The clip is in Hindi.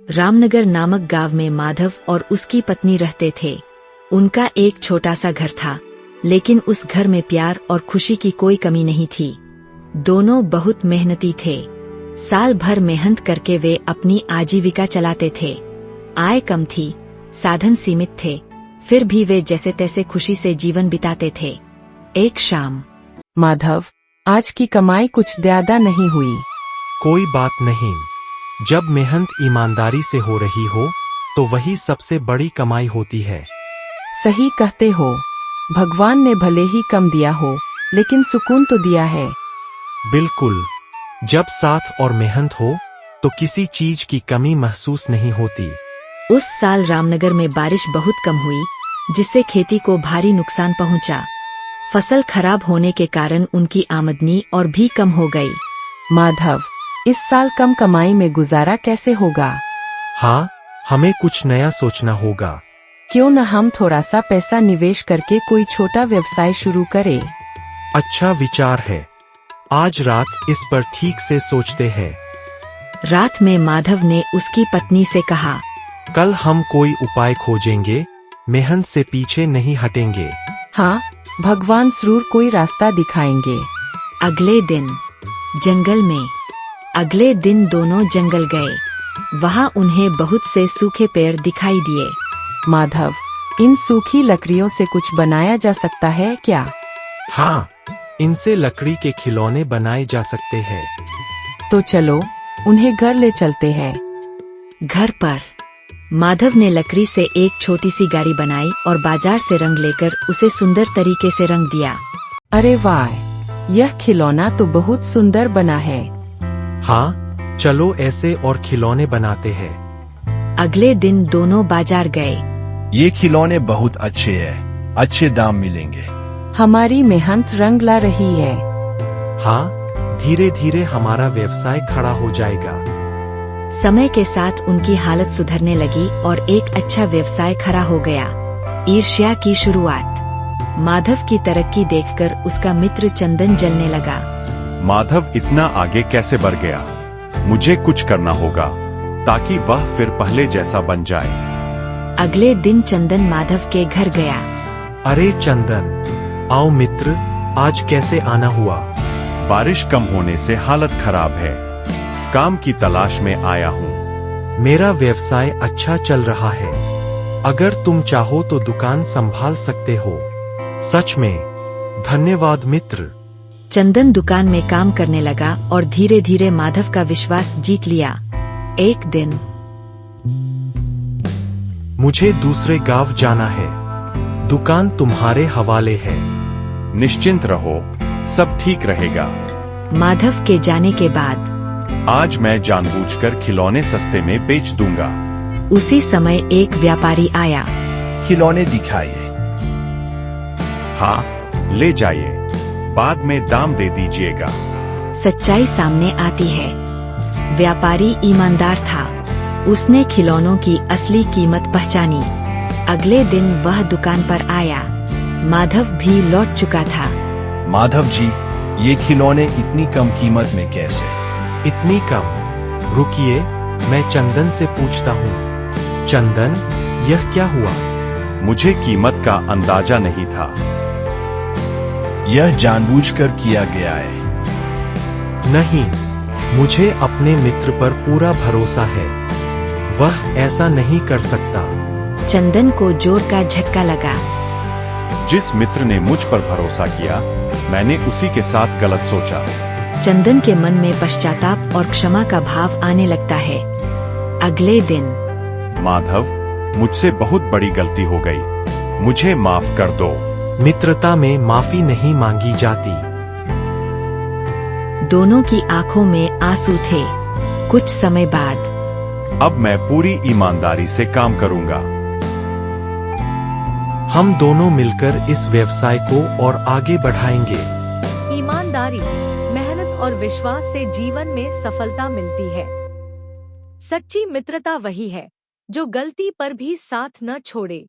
रामनगर नामक गांव में माधव और उसकी पत्नी रहते थे। उनका एक छोटा सा घर था, लेकिन उस घर में प्यार और खुशी की कोई कमी नहीं थी। दोनों बहुत मेहनती थे। साल भर मेहनत करके वे अपनी आजीविका चलाते थे। आय कम थी, साधन सीमित थे, फिर भी वे जैसे तैसे खुशी से जीवन बिताते थे। एक शाम, माधव, आज की कमाई कुछ ज्यादा नहीं हुई। कोई बात नहीं, जब मेहनत ईमानदारी से हो रही हो तो वही सबसे बड़ी कमाई होती है। सही कहते हो, भगवान ने भले ही कम दिया हो, लेकिन सुकून तो दिया है। बिल्कुल, जब साथ और मेहनत हो तो किसी चीज की कमी महसूस नहीं होती। उस साल रामनगर में बारिश बहुत कम हुई, जिससे खेती को भारी नुकसान पहुंचा। फसल खराब होने के कारण उनकी आमदनी और भी कम हो गई। माधव, इस साल कम कमाई में गुजारा कैसे होगा? हाँ, हमें कुछ नया सोचना होगा। क्यों न हम थोड़ा सा पैसा निवेश करके कोई छोटा व्यवसाय शुरू करें? अच्छा विचार है, आज रात इस पर ठीक से सोचते हैं। रात में माधव ने उसकी पत्नी से कहा, कल हम कोई उपाय खोजेंगे, मेहनत से पीछे नहीं हटेंगे। हाँ, भगवान जरूर कोई रास्ता दिखाएंगे। अगले दिन जंगल में। अगले दिन दोनों जंगल गए। वहाँ उन्हें बहुत से सूखे पेड़ दिखाई दिए। माधव, इन सूखी लकड़ियों से कुछ बनाया जा सकता है क्या? हाँ, इनसे लकड़ी के खिलौने बनाए जा सकते हैं। तो चलो, उन्हें घर ले चलते हैं। घर पर माधव ने लकड़ी से एक छोटी सी गाड़ी बनाई और बाजार से रंग लेकर उसे सुंदर तरीके से रंग दिया। अरे वाह, यह खिलौना तो बहुत सुंदर बना है। हाँ, चलो ऐसे और खिलौने बनाते हैं। अगले दिन दोनों बाजार गए। ये खिलौने बहुत अच्छे हैं, अच्छे दाम मिलेंगे। हमारी मेहनत रंग ला रही है। हाँ, धीरे धीरे हमारा व्यवसाय खड़ा हो जाएगा। समय के साथ उनकी हालत सुधरने लगी और एक अच्छा व्यवसाय खड़ा हो गया। ईर्ष्या की शुरुआत। माधव की तरक्की देखकर उसका मित्र चंदन जलने लगा। माधव इतना आगे कैसे बढ़ गया? मुझे कुछ करना होगा ताकि वह फिर पहले जैसा बन जाए। अगले दिन चंदन माधव के घर गया। अरे चंदन, आओ मित्र, आज कैसे आना हुआ? बारिश कम होने से हालत खराब है, काम की तलाश में आया हूँ। मेरा व्यवसाय अच्छा चल रहा है, अगर तुम चाहो तो दुकान संभाल सकते हो। सच में? धन्यवाद मित्र। चंदन दुकान में काम करने लगा और धीरे धीरे माधव का विश्वास जीत लिया। एक दिन, मुझे दूसरे गांव जाना है, दुकान तुम्हारे हवाले है। निश्चिंत रहो, सब ठीक रहेगा। माधव के जाने के बाद आज मैं जानबूझकर खिलौने सस्ते में बेच दूंगा। उसी समय एक व्यापारी आया। खिलौने दिखाइए। हाँ, ले जाइए, बाद में दाम दे दीजिएगा। सच्चाई सामने आती है। व्यापारी ईमानदार था, उसने खिलौनों की असली कीमत पहचानी। अगले दिन वह दुकान पर आया। माधव भी लौट चुका था। माधव जी, ये खिलौने इतनी कम कीमत में कैसे? इतनी कम? रुकिए, मैं चंदन से पूछता हूँ। चंदन, यह क्या हुआ? मुझे कीमत का अंदाजा नहीं था। यह जानबूझकर किया गया है। नहीं, मुझे अपने मित्र पर पूरा भरोसा है, वह ऐसा नहीं कर सकता। चंदन को जोर का झटका लगा। जिस मित्र ने मुझ पर भरोसा किया, मैंने उसी के साथ गलत सोचा। चंदन के मन में पश्चाताप और क्षमा का भाव आने लगता है। अगले दिन, माधव, मुझसे बहुत बड़ी गलती हो गई, मुझे माफ कर दो। मित्रता में माफी नहीं मांगी जाती। दोनों की आंखों में आंसू थे। कुछ समय बाद, अब मैं पूरी ईमानदारी से काम करूंगा। हम दोनों मिलकर इस व्यवसाय को और आगे बढ़ाएंगे। ईमानदारी, मेहनत और विश्वास से जीवन में सफलता मिलती है। सच्ची मित्रता वही है जो गलती पर भी साथ न छोड़े।